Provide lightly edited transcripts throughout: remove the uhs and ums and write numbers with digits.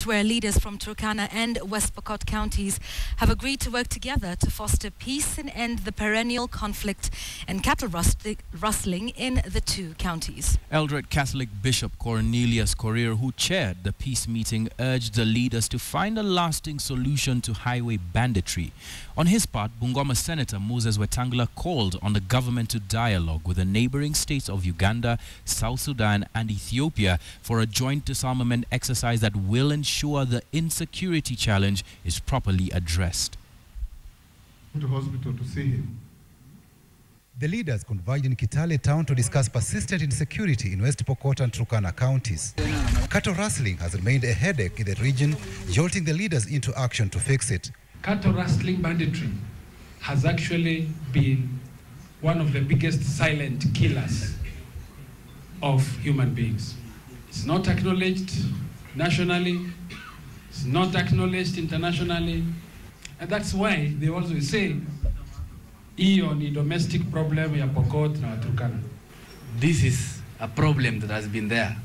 where leaders from Turkana and West Pokot counties have agreed to work together to foster peace and end the perennial conflict and cattle rustling in the two counties. Eldoret Catholic Bishop Cornelius Korir, who chaired the peace meeting, urged the leaders to find a lasting solution to highway banditry. On his part, Bungoma Senator Moses Wetangula called on the government to dialogue with the neighbouring states of Uganda, South Sudan and Ethiopia for a joint disarmament exercise that will ensure the insecurity challenge is properly addressed. To hospital to see him. The leaders converged in Kitale town to discuss persistent insecurity in West Pokot and Turkana counties. Cattle rustling has remained a headache in the region, jolting the leaders into action to fix it. Cattle rustling banditry has actually been one of the biggest silent killers of human beings. It's not acknowledged nationally, it's not acknowledged internationally, and that's why they also say hiyo ni domestic problem ya Pokot na Turkana. This is a problem that has been there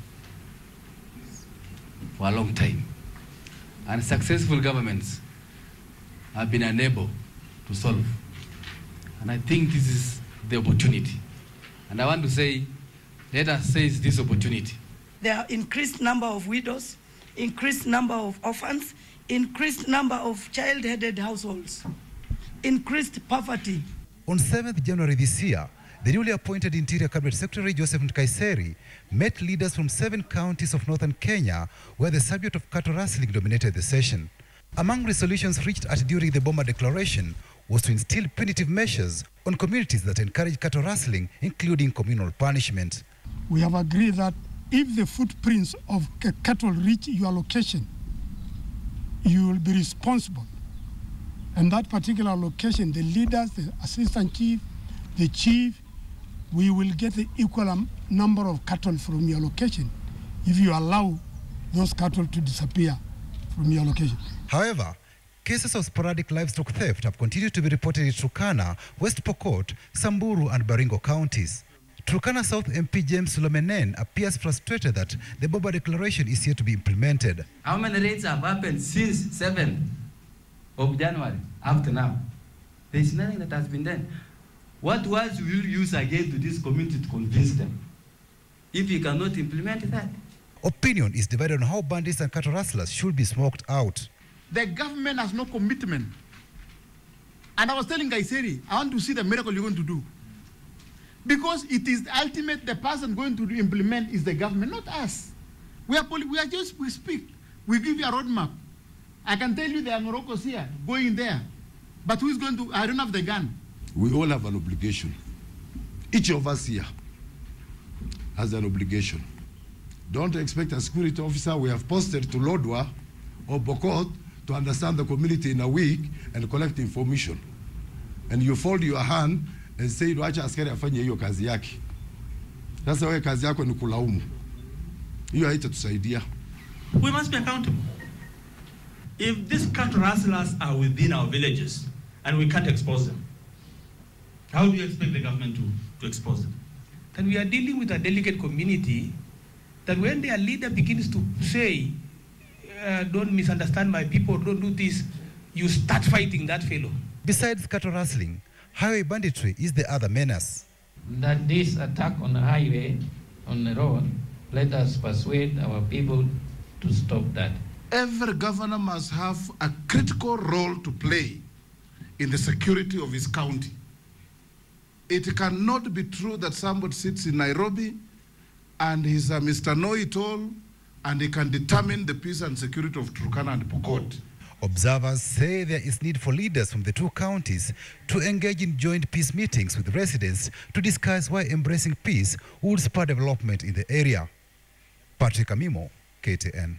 for a long time, and successful governments have been unable to solve. And I think this is the opportunity. And I want to say, let us seize this opportunity. There are increased number of widows, increased number of orphans, increased number of child-headed households, increased poverty. On 7th January this year, the newly appointed Interior Cabinet Secretary Joseph Nkaiseri met leaders from 7 counties of northern Kenya, where the subject of cattle rustling dominated the session. Among resolutions reached at during the Bungoma Declaration was to instill punitive measures on communities that encourage cattle rustling, including communal punishment. We have agreed that if the footprints of cattle reach your location, you will be responsible. And that particular location, the leaders, the assistant chief, the chief, we will get the equal number of cattle from your location if you allow those cattle to disappear from your location. However, cases of sporadic livestock theft have continued to be reported in Turkana, West Pokot, Samburu and Baringo counties. Turkana South MP James Lomenen appears frustrated that the Bungoma Declaration is yet to be implemented. How many raids have happened since 7th of January up to now? There is nothing that has been done. What words will you use again to this community to convince them if you cannot implement that? Opinion is divided on how bandits and cattle rustlers should be smoked out. The government has no commitment. And I was telling Kaiseri, I want to see the miracle you're going to do. Because it is ultimate, the person going to implement is the government, not us. We speak. We give you a roadmap. I can tell you there are Moroccos here, going there. But who is going to, I don't have the gun. We all have an obligation. Each of us here has an obligation. Don't expect a security officer we have posted to Lodwar or Pokot to understand the community in a week and collect information. And you fold your hand and say, wacha askari afanye hiyo kazi yake. Sasa wewe kazi yako ni kulaumu. Hiyo haitatusaidia. We must be accountable. If these cattle rustlers are within our villages and we can't expose them, how do you expect the government to expose them? Then we are dealing with a delicate community that when their leader begins to say, don't misunderstand my people, don't do this, you start fighting that fellow. Besides cattle rustling, highway banditry is the other menace. That this attack on the highway, on the road, let us persuade our people to stop that. Every governor must have a critical role to play in the security of his county. It cannot be true that somebody sits in Nairobi and he's a Mr. Know-it-all and he can determine the peace and security of Turkana and Pokot. Observers say there is need for leaders from the two counties to engage in joint peace meetings with residents to discuss why embracing peace would spur development in the area. Patrick Amimo, KTN.